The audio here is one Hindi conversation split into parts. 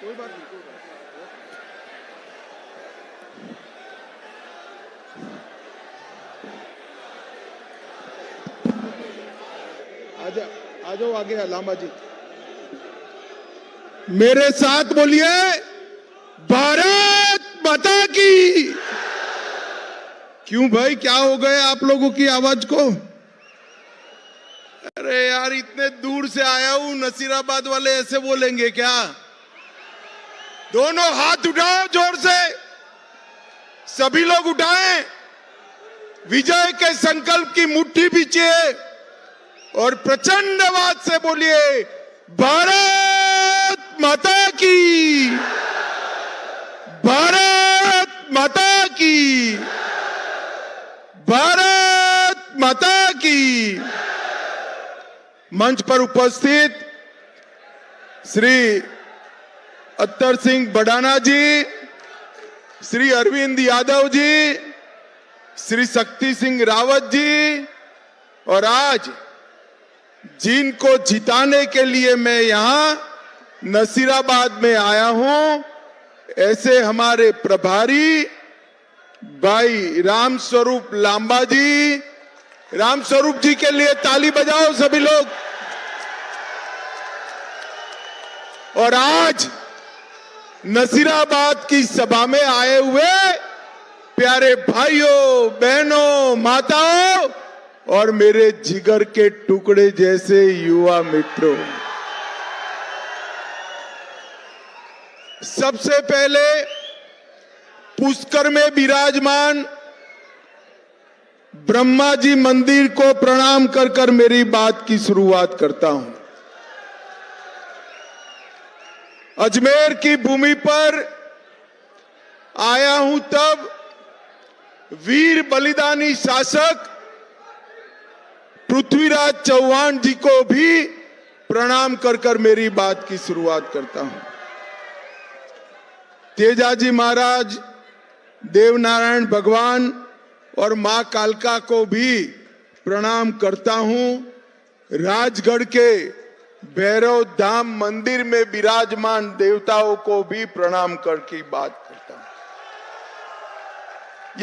आ जाओ आगे लांबा जी, मेरे साथ बोलिए भारत माता की। क्यों भाई, क्या हो गए आप लोगों की आवाज को? अरे यार, इतने दूर से आया हूं, नसीराबाद वाले ऐसे बोलेंगे क्या? दोनों हाथ उठाओ जोर से, सभी लोग उठाएं, विजय के संकल्प की मुट्ठी पीछे और प्रचंड आवाज से बोलिए भारत माता की, भारत माता की, भारत माता की। मंच पर उपस्थित श्री अत्तर सिंह बडाना जी, श्री अरविंद यादव जी, श्री शक्ति सिंह रावत जी, और आज जिनको जिताने के लिए मैं यहां नसीराबाद में आया हूं, ऐसे हमारे प्रभारी भाई राम स्वरूप लांबा जी, राम स्वरूप जी के लिए ताली बजाओ सभी लोग। और आज नसीराबाद की सभा में आए हुए प्यारे भाइयों, बहनों, माताओं और मेरे जिगर के टुकड़े जैसे युवा मित्रों, सबसे पहले पुष्कर में विराजमान ब्रह्मा जी मंदिर को प्रणाम कर कर मेरी बात की शुरुआत करता हूं। अजमेर की भूमि पर आया हूं तब वीर बलिदानी शासक पृथ्वीराज चौहान जी को भी प्रणाम कर कर मेरी बात की शुरुआत करता हूं। तेजाजी महाराज, देवनारायण भगवान और मां कालका को भी प्रणाम करता हूं। राजगढ़ के भैरव धाम मंदिर में विराजमान देवताओं को भी प्रणाम करके बात करता हूं।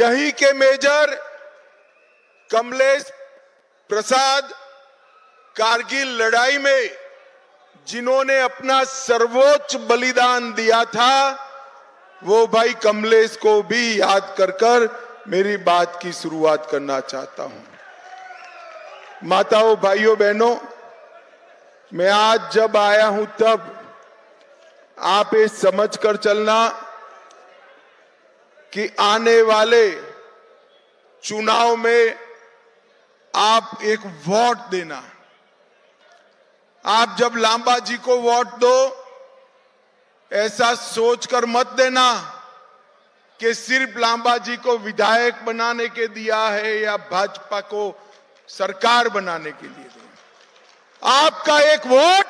यही के मेजर कमलेश प्रसाद, कारगिल लड़ाई में जिन्होंने अपना सर्वोच्च बलिदान दिया था, वो भाई कमलेश को भी याद कर कर मेरी बात की शुरुआत करना चाहता हूं। माताओं, भाइयों, बहनों, मैं आज जब आया हूं तब आप ये समझ कर चलना कि आने वाले चुनाव में आप एक वोट देना। आप जब लांबा जी को वोट दो, ऐसा सोचकर मत देना कि सिर्फ लांबा जी को विधायक बनाने के दिया है या भाजपा को सरकार बनाने के लिए दिया। आपका एक वोट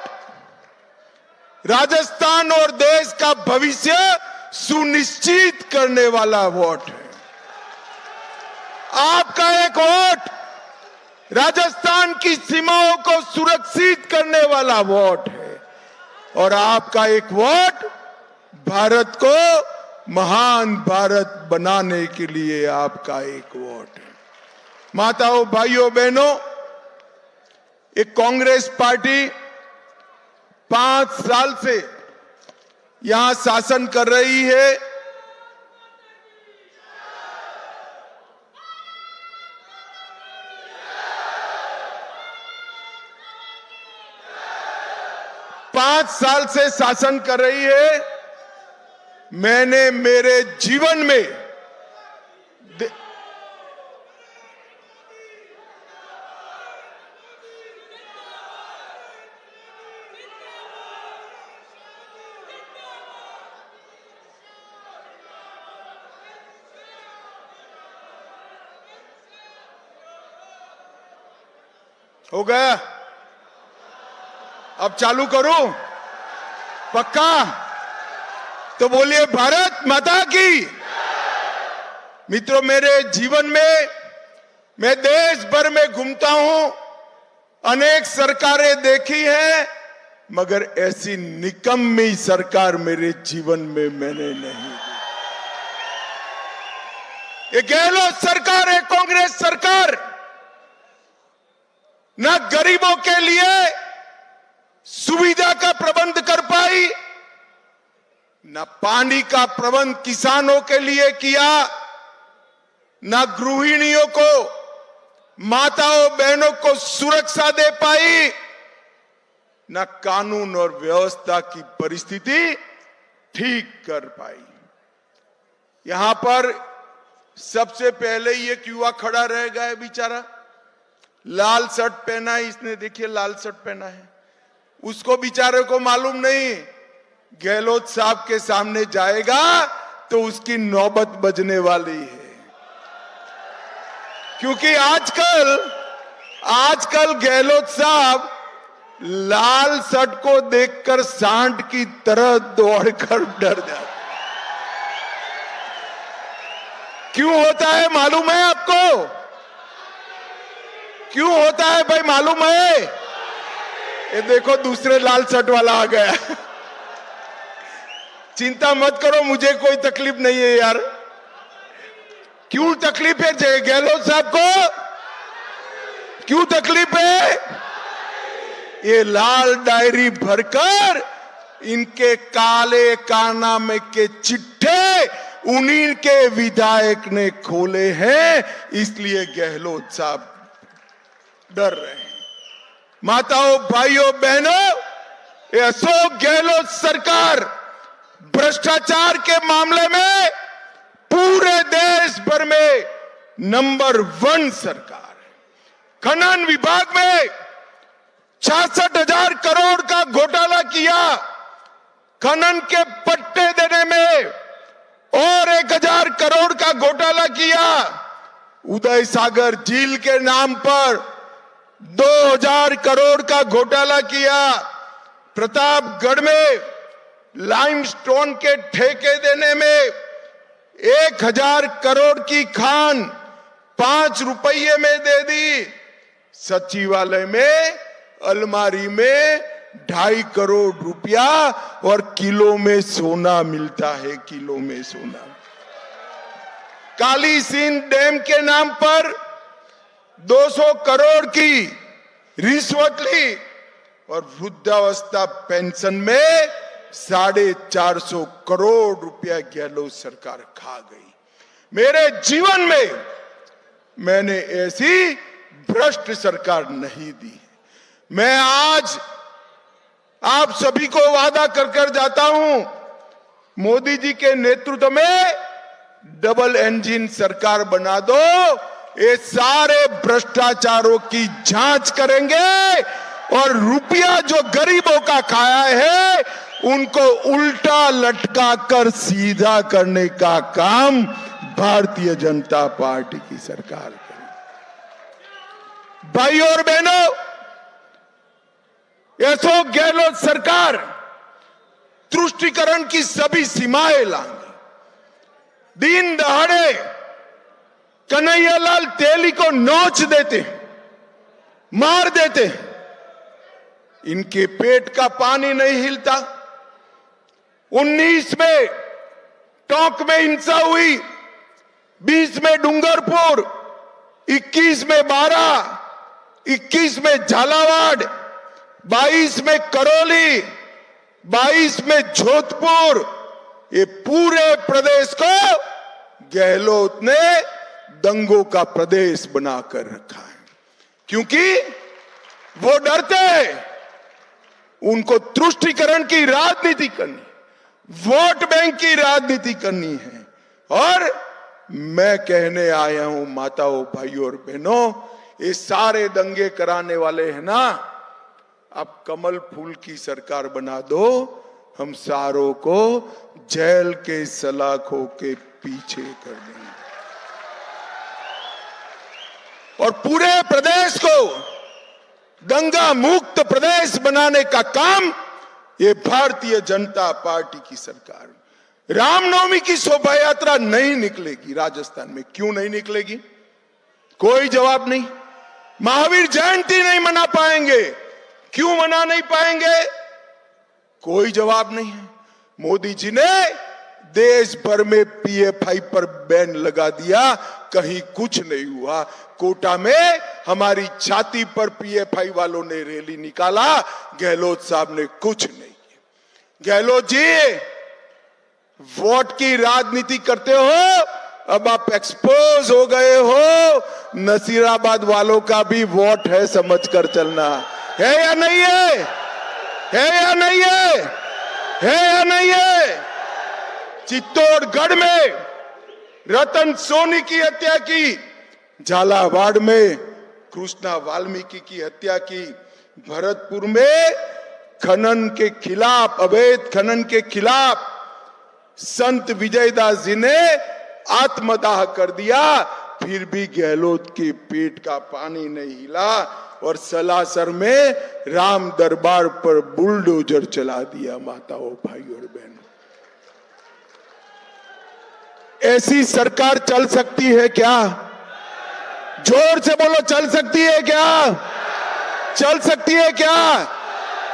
राजस्थान और देश का भविष्य सुनिश्चित करने वाला वोट है। आपका एक वोट राजस्थान की सीमाओं को सुरक्षित करने वाला वोट है, और आपका एक वोट भारत को महान भारत बनाने के लिए आपका एक वोट है। माताओं, भाइयों, बहनों, एक कांग्रेस पार्टी 5 साल से यहां शासन कर रही है। पांच साल से शासन कर रही है। मैंने मेरे जीवन में हो गया, अब चालू करूं? पक्का? तो बोलिए भारत माता की। मित्रों, मेरे जीवन में मैं देश भर में घूमता हूं, अनेक सरकारें देखी हैं, मगर ऐसी निकम्मी सरकार मेरे जीवन में मैंने नहीं दी। ये गहलोत सरकार है, कांग्रेस सरकार ना गरीबों के लिए सुविधा का प्रबंध कर पाई, ना पानी का प्रबंध किसानों के लिए किया, ना गृहिणियों को, माताओं बहनों को सुरक्षा दे पाई, ना कानून और व्यवस्था की परिस्थिति ठीक कर पाई। यहां पर सबसे पहले ये युवा खड़ा रह गया है बेचारा, लाल शर्ट पहना है इसने, देखिए लाल शर्ट पहना है, उसको बेचारे को मालूम नहीं गहलोत साहब के सामने जाएगा तो उसकी नौबत बजने वाली है। क्योंकि आजकल गहलोत साहब लाल शर्ट को देखकर सांड की तरह दौड़कर डर जाते। क्यों होता है मालूम है आपको? क्यों होता है भाई मालूम है? ये देखो दूसरे लाल शर्ट वाला आ गया। चिंता मत करो, मुझे कोई तकलीफ नहीं है यार। क्यों तकलीफ है गहलोत साहब को? क्यों तकलीफ है? ये लाल डायरी भरकर इनके काले कारनामे के चिट्ठे उन्हीं के विधायक ने खोले हैं, इसलिए गहलोत साहब डर रहे हैं। माताओं, भाइयों, बहनों, ये अशोक गहलोत सरकार भ्रष्टाचार के मामले में पूरे देश भर में नंबर 1 सरकार है। खनन विभाग में 66,000 करोड़ का घोटाला किया, खनन के पट्टे देने में और 1,000 करोड़ का घोटाला किया, उदय सागर झील के नाम पर 2,000 करोड़ का घोटाला किया, प्रतापगढ़ में लाइमस्टोन के ठेके देने में 1,000 करोड़ की खान 5 रुपये में दे दी, सचिवालय में अलमारी में 2.5 करोड़ रुपया और किलो में सोना मिलता है, किलो में सोना। काली सिंध डैम के नाम पर 200 करोड़ की रिश्वत ली और वृद्धावस्था पेंशन में 450 करोड़ रुपया गहलोत सरकार खा गई। मेरे जीवन में मैंने ऐसी भ्रष्ट सरकार नहीं दी। मैं आज आप सभी को वादा कर जाता हूं, मोदी जी के नेतृत्व में डबल इंजन सरकार बना दो, ये सारे भ्रष्टाचारों की जांच करेंगे और रुपया जो गरीबों का खाया है उनको उल्टा लटका कर सीधा करने का काम भारतीय जनता पार्टी की सरकार करेगी। भाइयों और बहनों, अशोक गहलोत सरकार तुष्टीकरण की सभी सीमाएं लांगी। दिन दहाड़े कन्हैयालाल तेली को नोच देते, मार देते, इनके पेट का पानी नहीं हिलता। 19 में टोंक में हिंसा हुई, 20 में डूंगरपुर, 21 में बारा, 21 में झालावाड़, 22 में करौली, 22 में जोधपुर, ये पूरे प्रदेश को गहलोत ने दंगों का प्रदेश बनाकर रखा है। क्योंकि वो डरते हैं, उनको तुष्टीकरण की राजनीति करनी, वोट बैंक की राजनीति करनी है। और मैं कहने आया हूं माताओं, भाइयों और बहनों, ये सारे दंगे कराने वाले हैं ना, अब कमल फूल की सरकार बना दो, हम सारों को जेल के सलाखों के पीछे कर देंगे और पूरे प्रदेश को दंगा मुक्त प्रदेश बनाने का काम ये भारतीय जनता पार्टी की सरकार। रामनवमी की शोभा यात्रा नहीं निकलेगी राजस्थान में। क्यों नहीं निकलेगी? कोई जवाब नहीं। महावीर जयंती नहीं मना पाएंगे। क्यों मना नहीं पाएंगे? कोई जवाब नहीं है। मोदी जी ने देश भर में पीएफआई पर बैन लगा दिया, कहीं कुछ नहीं हुआ। कोटा में हमारी छाती पर पीएफआई वालों ने रैली निकाला, गहलोत साहब ने कुछ नहीं किया। गहलोत जी, वोट की राजनीति करते हो, अब आप एक्सपोज हो गए हो। नसीराबाद वालों का भी वोट है, समझ कर चलना। है या नहीं है? है या नहीं है? है या नहीं है? चित्तौड़गढ़ में रतन सोनी की हत्या की, झालावाड़ में कृष्णा वाल्मीकि की हत्या की, भरतपुर में खनन के खिलाफ, अवैध खनन के खिलाफ संत विजयदास जी ने आत्मदाह कर दिया, फिर भी गहलोत के पेट का पानी नहीं हिला और सलासर में राम दरबार पर बुलडोजर चला दिया। माताओं, भाइयों और बहनों, ऐसी सरकार चल सकती है क्या? जोर से बोलो, चल सकती है क्या? चल सकती है क्या?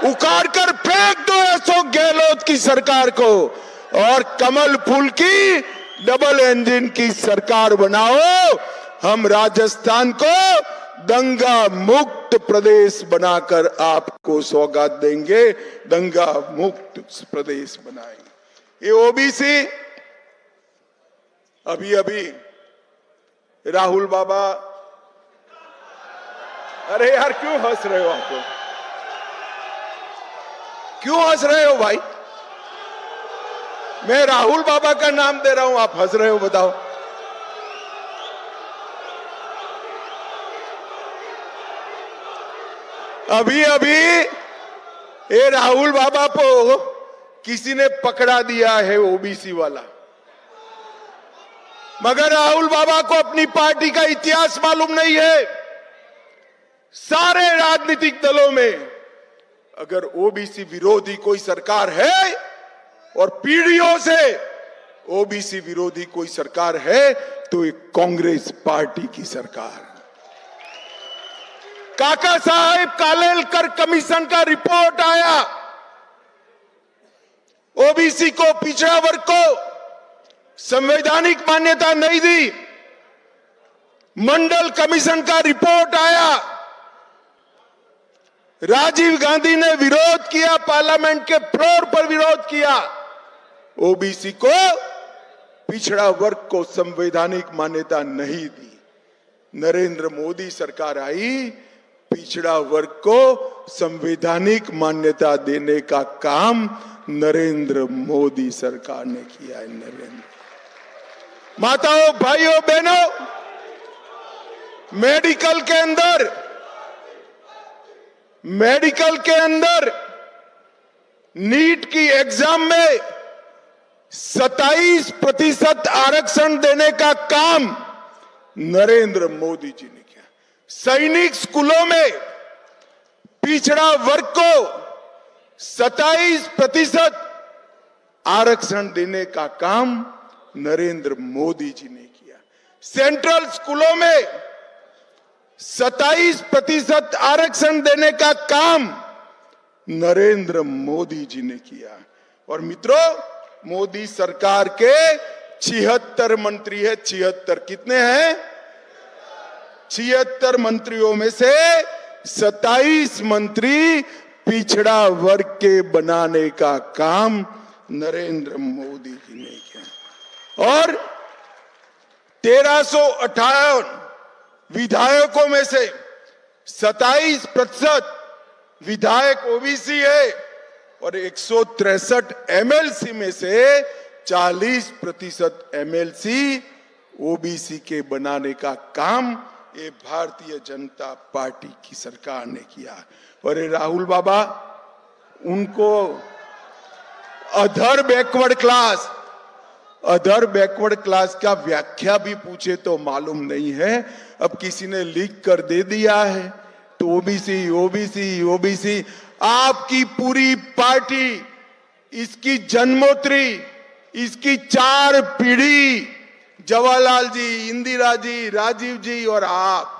उखाड़ कर फेंक दो अशोक गहलोत की सरकार को और कमल फूल की डबल इंजन की सरकार बनाओ। हम राजस्थान को दंगा मुक्त प्रदेश बनाकर आपको सौगात देंगे, दंगा मुक्त प्रदेश बनाएंगे। ये ओबीसी, अभी अभी राहुल बाबा, अरे यार क्यों हंस रहे हो? आप क्यों हंस रहे हो भाई? मैं राहुल बाबा का नाम दे रहा हूं, आप हंस रहे हो, बताओ। अभी अभी ये राहुल बाबा को किसी ने पकड़ा दिया है, ओबीसी वाला। मगर राहुल बाबा को अपनी पार्टी का इतिहास मालूम नहीं है। सारे राजनीतिक दलों में अगर ओबीसी विरोधी कोई सरकार है और पीढ़ियों से ओबीसी विरोधी कोई सरकार है तो एक कांग्रेस पार्टी की सरकार। काका साहेब कालेलकर कमीशन का रिपोर्ट आया, ओबीसी को, पिछड़ा वर्ग को संवैधानिक मान्यता नहीं दी। मंडल कमीशन का रिपोर्ट आया, राजीव गांधी ने विरोध किया, पार्लियामेंट के फ्लोर पर विरोध किया। ओबीसी को, पिछड़ा वर्ग को संवैधानिक मान्यता नहीं दी। नरेंद्र मोदी सरकार आई, पिछड़ा वर्ग को संवैधानिक मान्यता देने का काम नरेंद्र मोदी सरकार ने किया है। नरेंद्र, माताओं, भाइयों, बहनों, मेडिकल के अंदर नीट की एग्जाम में 27% आरक्षण देने का काम नरेंद्र मोदी जी ने किया। सैनिक स्कूलों में पिछड़ा वर्ग को 27% आरक्षण देने का काम नरेंद्र मोदी जी ने किया। सेंट्रल स्कूलों में 27% आरक्षण देने का काम नरेंद्र मोदी जी ने किया। और मित्रों, मोदी सरकार के 76 मंत्री है। 76 कितने हैं? 76 मंत्रियों में से 27 मंत्री पिछड़ा वर्ग के बनाने का काम नरेंद्र मोदी जी ने किया। और 1358 विधायकों में से 27% विधायक ओबीसी है और 163 एमएलसी में से 40% एमएलसी ओबीसी के बनाने का काम ये भारतीय जनता पार्टी की सरकार ने किया। और ये राहुल बाबा, उनको अदर बैकवर्ड क्लास का व्याख्या भी पूछे तो मालूम नहीं है। अब किसी ने लिख कर दे दिया है तो ओबीसी ओबीसी ओबीसी। आपकी पूरी पार्टी, इसकी जन्मोत्तरी, इसकी 4 पीढ़ी, जवाहरलाल जी, इंदिरा जी, राजीव जी और आप,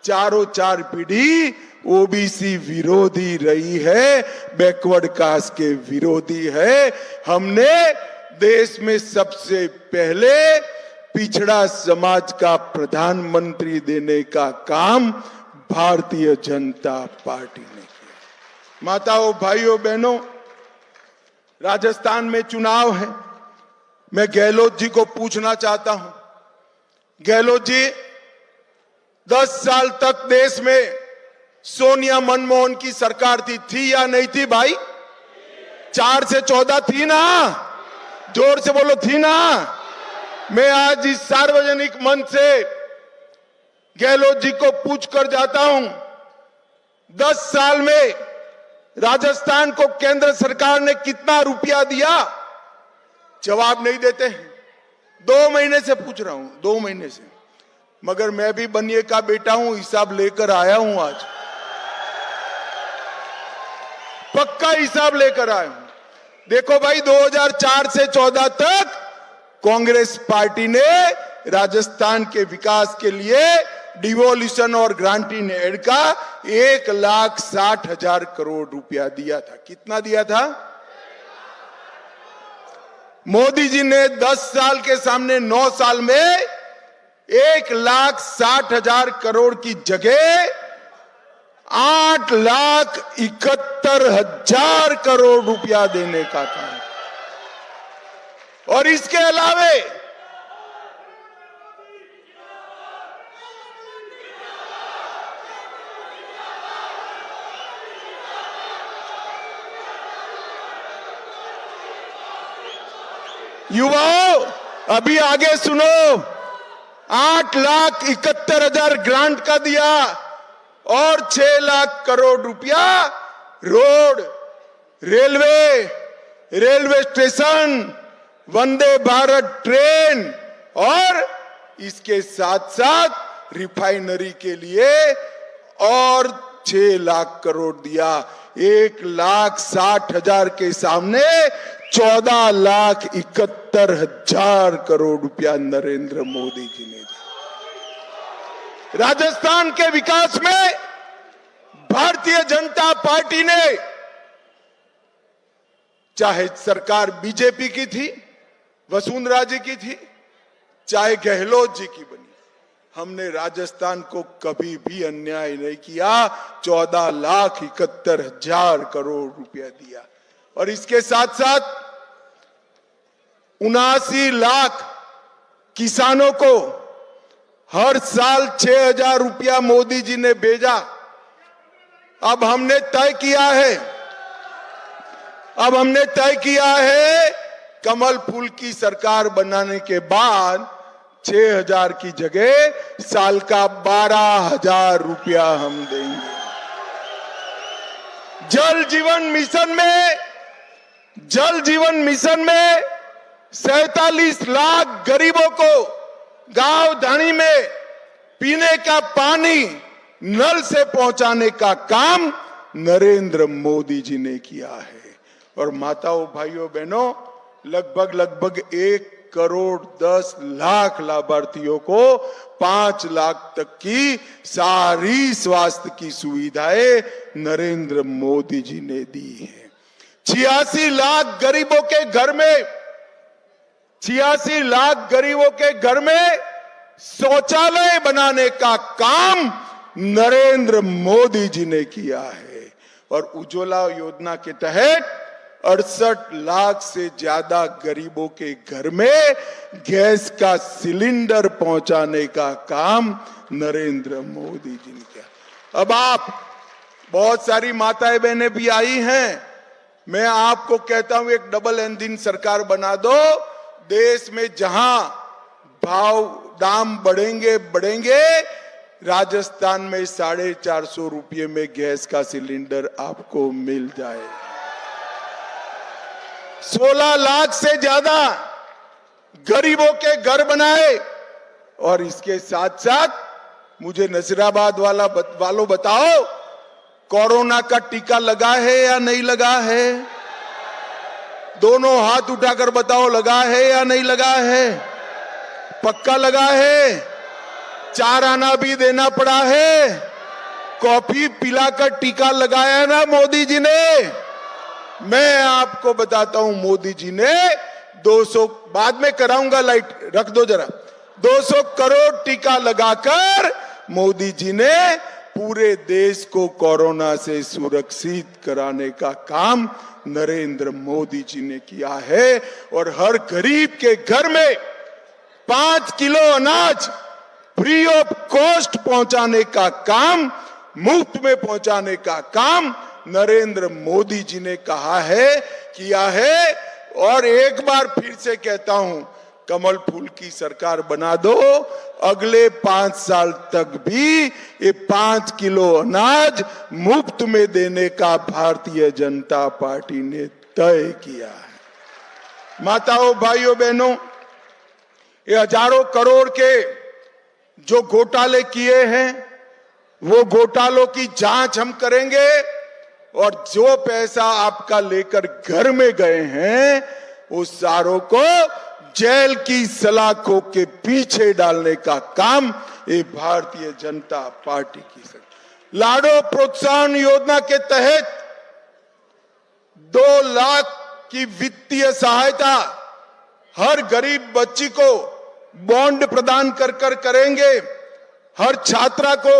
चारों 4 पीढ़ी ओबीसी विरोधी रही है, बैकवर्ड कास्ट के विरोधी है। हमने देश में सबसे पहले पिछड़ा समाज का प्रधानमंत्री देने का काम भारतीय जनता पार्टी ने किया। माताओं, भाइयों, बहनों, राजस्थान में चुनाव है। मैं गहलोत जी को पूछना चाहता हूं, गहलोत जी, 10 साल तक देश में सोनिया मनमोहन की सरकार थी या नहीं थी भाई? 4 से 14 थी ना? जोर से बोलो, थी ना? मैं आज इस सार्वजनिक मंच से गहलोत जी को पूछ कर जाता हूं, 10 साल में राजस्थान को केंद्र सरकार ने कितना रुपया दिया? जवाब नहीं देते। 2 महीने से पूछ रहा हूं, 2 महीने से, मगर मैं भी बनिए का बेटा हूं, हिसाब लेकर आया हूं। आज पक्का हिसाब लेकर आया हूं। देखो भाई, 2004 से 14 तक कांग्रेस पार्टी ने राजस्थान के विकास के लिए डिवोल्यूशन और ग्रांटिंग एड का 1,60,000 करोड़ रुपया दिया था। कितना दिया था? मोदी जी ने 10 साल के सामने 9 साल में 1,60,000 करोड़ की जगह 8,71,000 करोड़ रुपया देने का था। और इसके अलावे युवाओं, अभी आगे सुनो, 8,71,000 ग्रांट का दिया और 6 लाख करोड़ रुपया road, railway station, Vande Bharat train और इसके साथ साथ रिफाइनरी के लिए और 6 लाख करोड़ दिया। 1,60,000 के सामने 14,71,000 करोड़ रुपया नरेंद्र मोदी जी ने दिया। राजस्थान के विकास में भारतीय जनता पार्टी ने, चाहे सरकार बीजेपी की थी, वसुंधरा जी की थी, चाहे गहलोत जी की बनी, हमने राजस्थान को कभी भी अन्याय नहीं किया। 14,71,000 करोड़ रुपया दिया। और इसके साथ साथ 79 लाख किसानों को हर साल 6,000 रुपया मोदी जी ने भेजा। अब हमने तय किया है कमल फूल की सरकार बनाने के बाद 6,000 की जगह साल का 12,000 रुपया हम देंगे। जल जीवन मिशन में 47 लाख गरीबों को गांव धाणी में पीने का पानी नल से पहुंचाने का काम नरेंद्र मोदी जी ने किया है। और माताओं, भाइयों, बहनों, लगभग 1,10,00,000 लाभार्थियों को 5 लाख तक की सारी स्वास्थ्य की सुविधाएं नरेंद्र मोदी जी ने दी है। 86 लाख गरीबों के घर में शौचालय बनाने का काम नरेंद्र मोदी जी ने किया है। और उज्ज्वला योजना के तहत 68 लाख से ज्यादा गरीबों के घर में गैस का सिलेंडर पहुंचाने का काम नरेंद्र मोदी जी ने किया। अब आप, बहुत सारी माताएं बहनें भी आई हैं, मैं आपको कहता हूं, एक डबल इंजन सरकार बना दो। देश में जहां दाम बढ़ेंगे, राजस्थान में 450 रुपये में गैस का सिलेंडर आपको मिल जाए। 16 लाख से ज्यादा गरीबों के घर बनाए। और इसके साथ साथ मुझे नसीराबाद वालों बताओ, कोरोना का टीका लगा है या नहीं लगा है? दोनों हाथ उठाकर बताओ, लगा है या नहीं लगा है? पक्का लगा है? 4 आना भी देना पड़ा है? कॉफी पिलाकर टीका लगाया ना मोदी जी ने। मैं आपको बताता हूं, मोदी जी ने 200, बाद में कराऊंगा, लाइट रख दो जरा, 200 करोड़ टीका लगाकर मोदी जी ने पूरे देश को कोरोना से सुरक्षित कराने का काम नरेंद्र मोदी जी ने किया है। और हर गरीब के घर में 5 किलो अनाज फ्री ऑफ कॉस्ट पहुंचाने का काम, मुफ्त में पहुंचाने का काम नरेंद्र मोदी जी ने कहा है, किया है। और एक बार फिर से कहता हूं, कमल फूल की सरकार बना दो, अगले 5 साल तक भी ये 5 किलो अनाज मुफ्त में देने का भारतीय जनता पार्टी ने तय किया है। माताओं, भाइयों, बहनों, ये हजारों करोड़ के जो घोटाले किए हैं, वो घोटालों की जांच हम करेंगे। और जो पैसा आपका लेकर घर में गए हैं, उस सारों को जेल की सलाखों के पीछे डालने का काम ये भारतीय जनता पार्टी की सरकार। लाडो प्रोत्साहन योजना के तहत 2 लाख की वित्तीय सहायता हर गरीब बच्ची को बॉन्ड प्रदान कर करेंगे। हर छात्रा को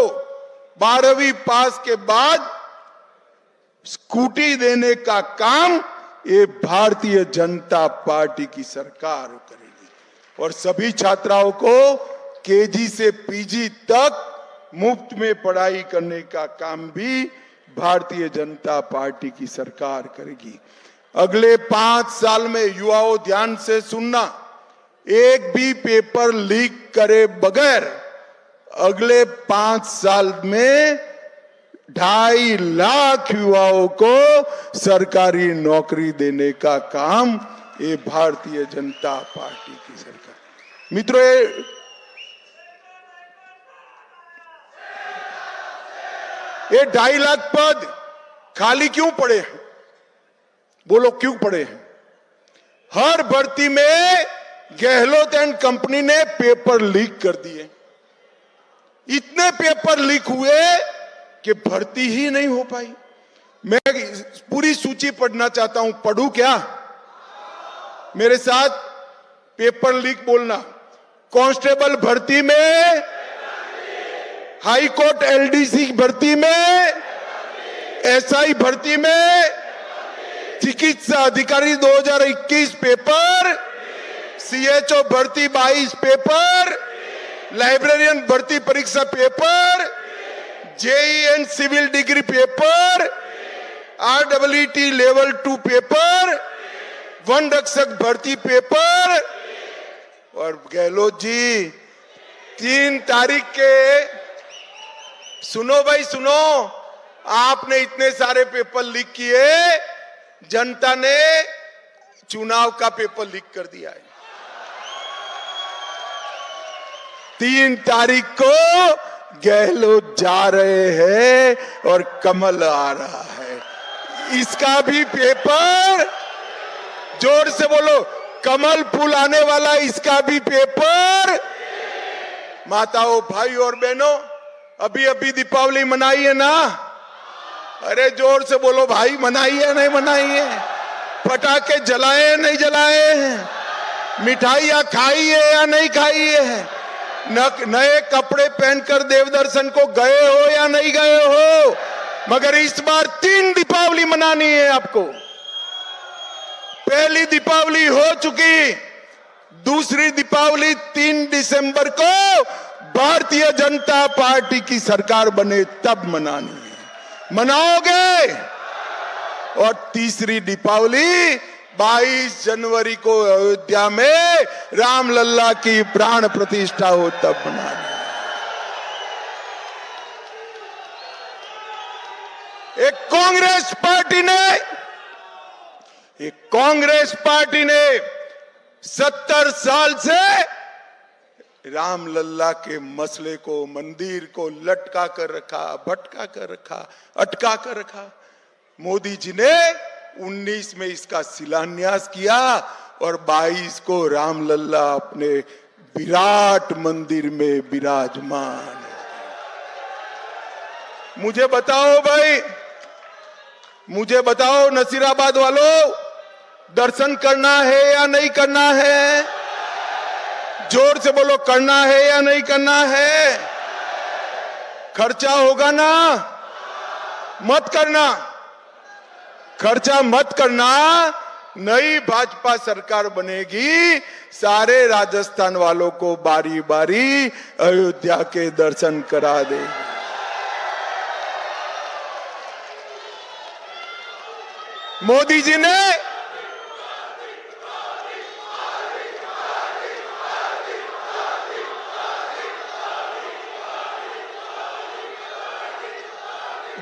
12वीं पास के बाद स्कूटी देने का काम ये भारतीय जनता पार्टी की सरकार करेगी। और सभी छात्राओं को केजी से पीजी तक मुफ्त में पढ़ाई करने का काम भी भारतीय जनता पार्टी की सरकार करेगी। अगले 5 साल में युवाओं, ध्यान से सुनना, एक भी पेपर लीक करे बगैर अगले 5 साल में 2.5 लाख युवाओं को सरकारी नौकरी देने का काम ये भारतीय जनता पार्टी की सरकार। मित्रों, ये 2.5 लाख पद खाली क्यों पड़े हैं? बोलो, क्यों पड़े हैं? हर भर्ती में गहलोत एंड कंपनी ने पेपर लीक कर दिए। इतने पेपर लीक हुए कि भर्ती ही नहीं हो पाई। मैं पूरी सूची पढ़ना चाहता हूं, पढ़ूं क्या? मेरे साथ पेपर लीक बोलना। कांस्टेबल भर्ती में, हाई कोर्ट एलडीसी भर्ती में, एसआई भर्ती में, चिकित्सा अधिकारी 2021 पेपर, सीएचओ भर्ती 22 पेपर, लाइब्रेरियन भर्ती परीक्षा paper, JE and civil degree paper, RWT level 2 paper, वन रक्षक भर्ती पेपर। और गहलोत जी 3 तारीख के, सुनो भाई सुनो, आपने इतने सारे पेपर लीक किए, जनता ने चुनाव का पेपर लीक कर दिया है। 3 तारीख को गहलोत जा रहे हैं और कमल आ रहा है। इसका भी पेपर, जोर से बोलो, कमल फूल आने वाला, इसका भी पेपर। माताओं, भाई और बहनों, अभी अभी दीपावली मनाई है ना? अरे जोर से बोलो भाई, मनाई है नहीं मनाई है? पटाखे जलाए नहीं जलाए हैं? मिठाइयां खाई है या नहीं खाई है? नए कपड़े पहनकर देव दर्शन को गए हो या नहीं गए हो? मगर इस बार 3 दीपावली मनानी है आपको। पहली दीपावली हो चुकी, दूसरी दीपावली 3 दिसंबर को भारतीय जनता पार्टी की सरकार बने तब मनानी है। मनाओगे? और तीसरी दीपावली 22 जनवरी को अयोध्या में रामलल्ला की प्राण प्रतिष्ठा हो तब मनानी है। कांग्रेस पार्टी ने 70 साल से रामलल्ला के मसले को, मंदिर को लटका कर रखा, भटका कर रखा, अटका कर रखा। मोदी जी ने 19 में इसका शिलान्यास किया और 22 को रामलल्ला अपने विराट मंदिर में विराजमान। मुझे बताओ भाई, मुझे बताओ नसीराबाद वालों, दर्शन करना है या नहीं करना है? जोर से बोलो, करना है या नहीं करना है? खर्चा होगा ना? मत करना, खर्चा मत करना। नई भाजपा सरकार बनेगी, सारे राजस्थान वालों को बारी बारी अयोध्या के दर्शन करा देगी। मोदी जी ने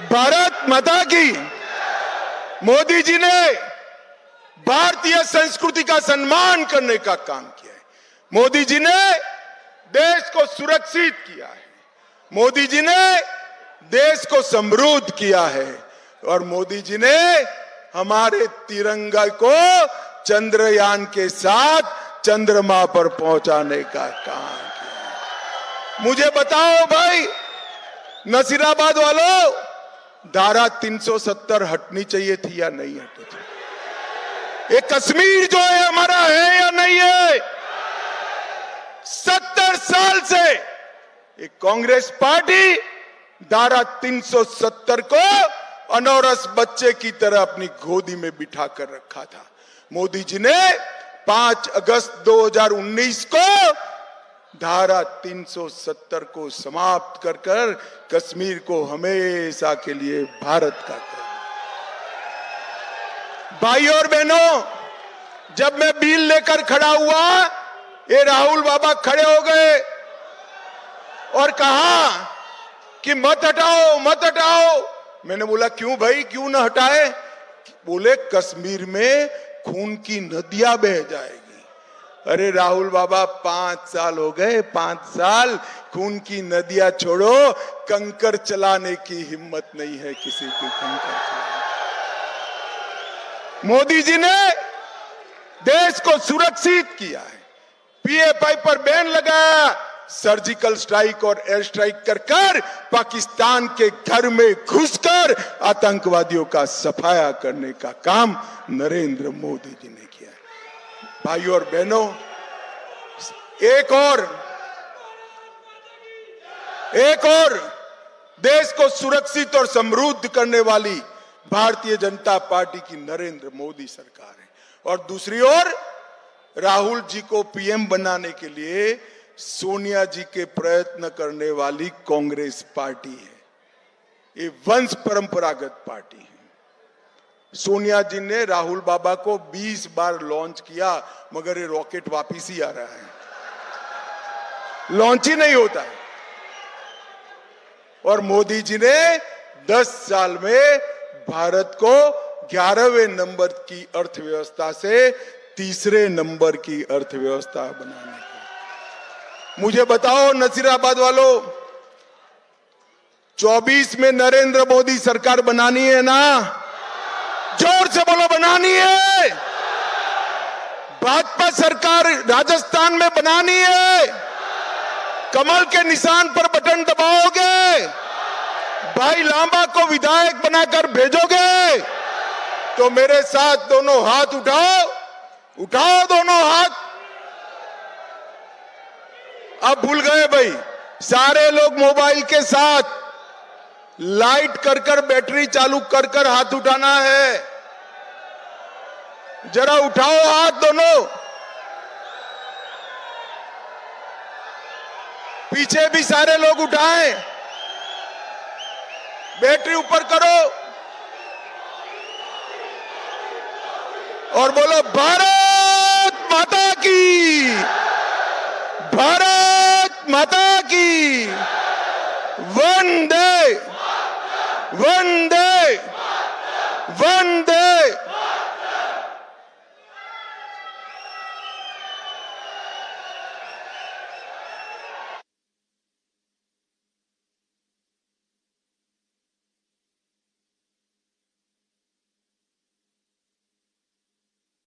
भारत माता की, मोदी जी ने भारतीय संस्कृति का सम्मान करने का काम किया है। मोदी जी ने देश को सुरक्षित किया है। मोदी जी ने देश को समृद्ध किया है। और मोदी जी ने हमारे तिरंगा को चंद्रयान के साथ चंद्रमा पर पहुंचाने का काम किया। मुझे बताओ भाई नसीराबाद वालों, धारा 370 हटनी चाहिए थी या नहीं हटनी चाहिए? ये कश्मीर जो है हमारा है या नहीं है? 70 साल से एक कांग्रेस पार्टी धारा 370 को अनौरस बच्चे की तरह अपनी गोदी में बिठा कर रखा था। मोदी जी ने 5 अगस्त 2019 को धारा 370 को समाप्त कर कर कश्मीर को हमेशा के लिए भारत का कर। भाई और बहनों, जब मैं बिल लेकर खड़ा हुआ, ये राहुल बाबा खड़े हो गए और कहा कि मत हटाओ, मत हटाओ। मैंने बोला क्यों भाई, क्यों ना हटाए? बोले कश्मीर में खून की नदियां बह जाएगी। अरे राहुल बाबा, 5 साल हो गए, 5 साल खून की नदियां छोड़ो, कंकर चलाने की हिम्मत नहीं है किसी की। कंकर चलाने, मोदी जी ने देश को सुरक्षित किया है। पीएफआई पर बैन लगाया, सर्जिकल स्ट्राइक और एयर स्ट्राइक कर कर पाकिस्तान के घर में घुसकर आतंकवादियों का सफाया करने का काम नरेंद्र मोदी जी ने किया है। भाइयों और बहनों, एक और देश को सुरक्षित और समृद्ध करने वाली भारतीय जनता पार्टी की नरेंद्र मोदी सरकार है, और दूसरी ओर राहुल जी को पीएम बनाने के लिए सोनिया जी के प्रयत्न करने वाली कांग्रेस पार्टी है। ये वंश परंपरागत पार्टी है। सोनिया जी ने राहुल बाबा को 20 बार लॉन्च किया, मगर ये रॉकेट वापिस ही आ रहा है, लॉन्च ही नहीं होता है। और मोदी जी ने 10 साल में भारत को 11वें नंबर की अर्थव्यवस्था से 3रे नंबर की अर्थव्यवस्था बनाने का। मुझे बताओ नसीराबाद वालों, 24 में नरेंद्र मोदी सरकार बनानी है ना? जोर से बोलो, बनानी है। भाजपा सरकार राजस्थान में बनानी है। कमल के निशान पर बटन दबाओगे? भाई लांबा को विधायक बनाकर भेजोगे? तो मेरे साथ दोनों हाथ उठाओ, उठाओ दोनों हाथ। अब भूल गए भाई, सारे लोग मोबाइल के साथ लाइट कर कर बैटरी चालू कर कर हाथ उठाना है। जरा उठाओ हाथ दोनों। पीछे भी सारे लोग उठाएं, बैटरी ऊपर करो और बोलो भारत माता की, भारत माता की, वंदे वंदे वंदे